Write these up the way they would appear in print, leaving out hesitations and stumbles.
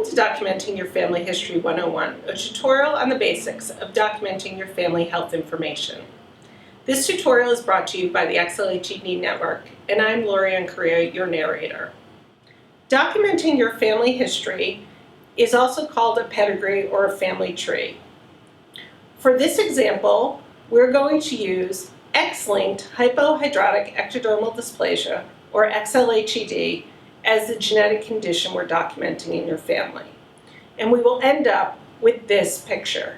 to Documenting Your Family History 101, a tutorial on the basics of documenting your family health information. This tutorial is brought to you by the XLHED Network, and I'm Lori Correa, your narrator. Documenting your family history is also called a pedigree or a family tree. For this example, we're going to use X-linked hypohidrotic ectodermal dysplasia, or XLHED, as the genetic condition we're documenting in your family. And we will end up with this picture.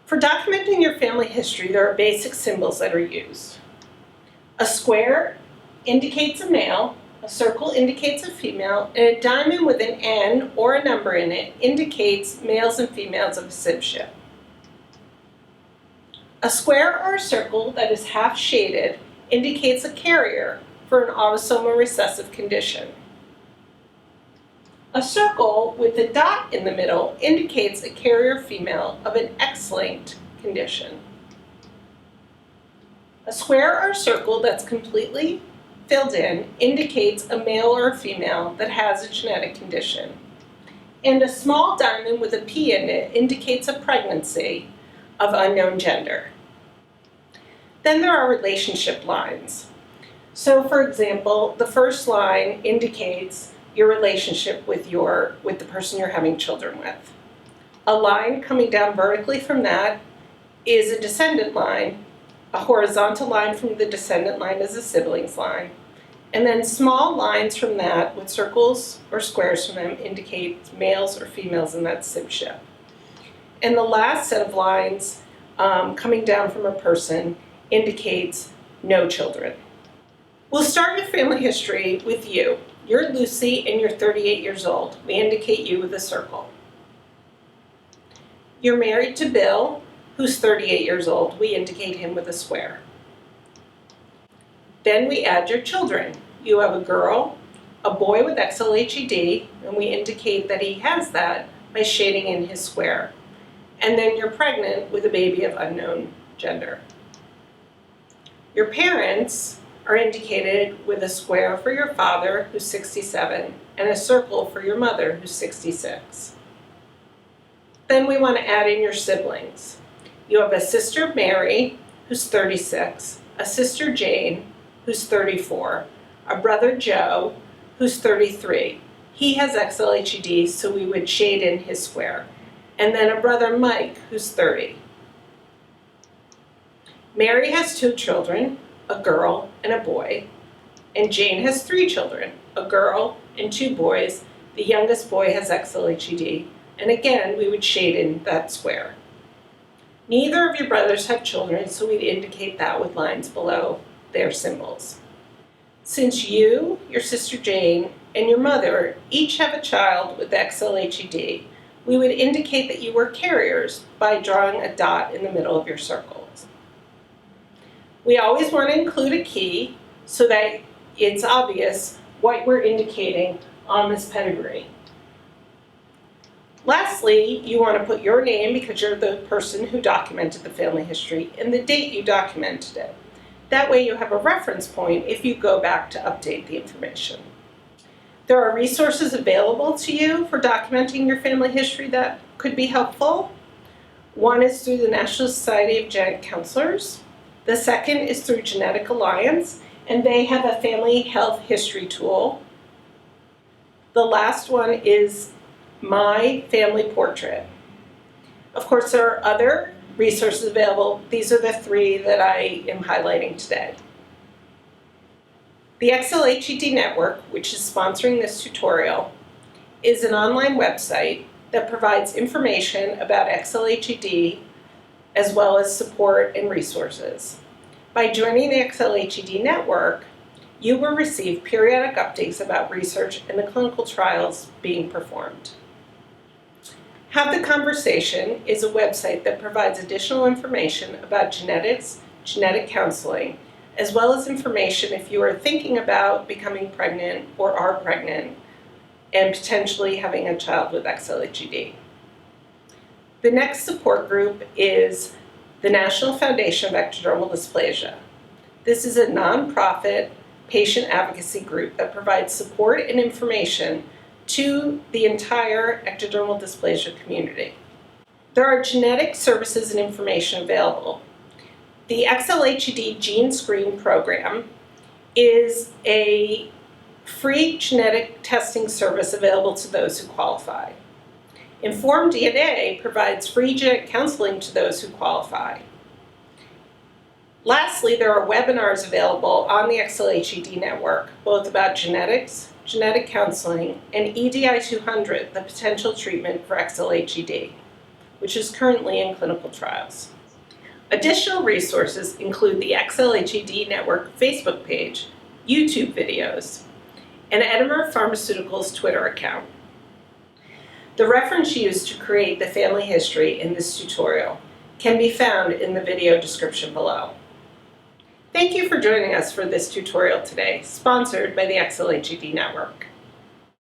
For documenting your family history, there are basic symbols that are used. A square indicates a male, a circle indicates a female, and a diamond with an N or a number in it indicates males and females of a sibship. A square or a circle that is half shaded indicates a carrier for an autosomal recessive condition. A circle with a dot in the middle indicates a carrier female of an X-linked condition. A square or a circle that's completely filled in indicates a male or a female that has a genetic condition. And a small diamond with a P in it indicates a pregnancy of unknown gender. Then there are relationship lines. So for example, the first line indicates your relationship with the person you're having children with. A line coming down vertically from that is a descendant line. A horizontal line from the descendant line is a siblings line. And then small lines from that with circles or squares from them indicate males or females in that sibship. And the last set of lines coming down from a person indicates no children. We'll start your family history with you. You're Lucy and you're 38 years old. We indicate you with a circle. You're married to Bill, who's 38 years old. We indicate him with a square. Then we add your children. You have a girl, a boy with XLHED, and we indicate that he has that by shading in his square. And then you're pregnant with a baby of unknown gender. Your parents are indicated with a square for your father, who's 67, and a circle for your mother, who's 66. Then we want to add in your siblings. You have a sister, Mary, who's 36, a sister, Jane, who's 34, a brother, Joe, who's 33. He has XLHED, so we would shade in his square. And then a brother, Mike, who's 30. Mary has 2 children, a girl and a boy, and Jane has 3 children, a girl and 2 boys. The youngest boy has XLHED, and again, we would shade in that square. Neither of your brothers have children, so we'd indicate that with lines below their symbols. Since you, your sister Jane, and your mother each have a child with XLHED, we would indicate that you were carriers by drawing a dot in the middle of your circles. We always want to include a key so that it's obvious what we're indicating on this pedigree. Lastly, you want to put your name because you're the person who documented the family history and the date you documented it. That way you have a reference point if you go back to update the information. There are resources available to you for documenting your family history that could be helpful. One is through the National Society of Genetic Counselors. The second is through Genetic Alliance, and they have a family health history tool. The last one is My Family Portrait. Of course, there are other resources available. These are the 3 that I am highlighting today. The XLHED Network, which is sponsoring this tutorial, is an online website that provides information about XLHED as well as support and resources. By joining the XLHED Network, you will receive periodic updates about research and the clinical trials being performed. Have the Conversation is a website that provides additional information about genetics, genetic counseling, as well as information if you are thinking about becoming pregnant or are pregnant and potentially having a child with XLHED. The next support group is the National Foundation of Ectodermal Dysplasia. This is a nonprofit patient advocacy group that provides support and information to the entire ectodermal dysplasia community. There are genetic services and information available. The XLHED Gene Screen Program is a free genetic testing service available to those who qualify. Informed DNA provides free genetic counseling to those who qualify. Lastly, there are webinars available on the XLHED network, both about genetics, genetic counseling, and EDI 200, the potential treatment for XLHED, which is currently in clinical trials. Additional resources include the XLHED network Facebook page, YouTube videos, and Edinburgh Pharmaceuticals Twitter account. The reference used to create the family history in this tutorial can be found in the video description below. Thank you for joining us for this tutorial today, sponsored by the XLHED Network.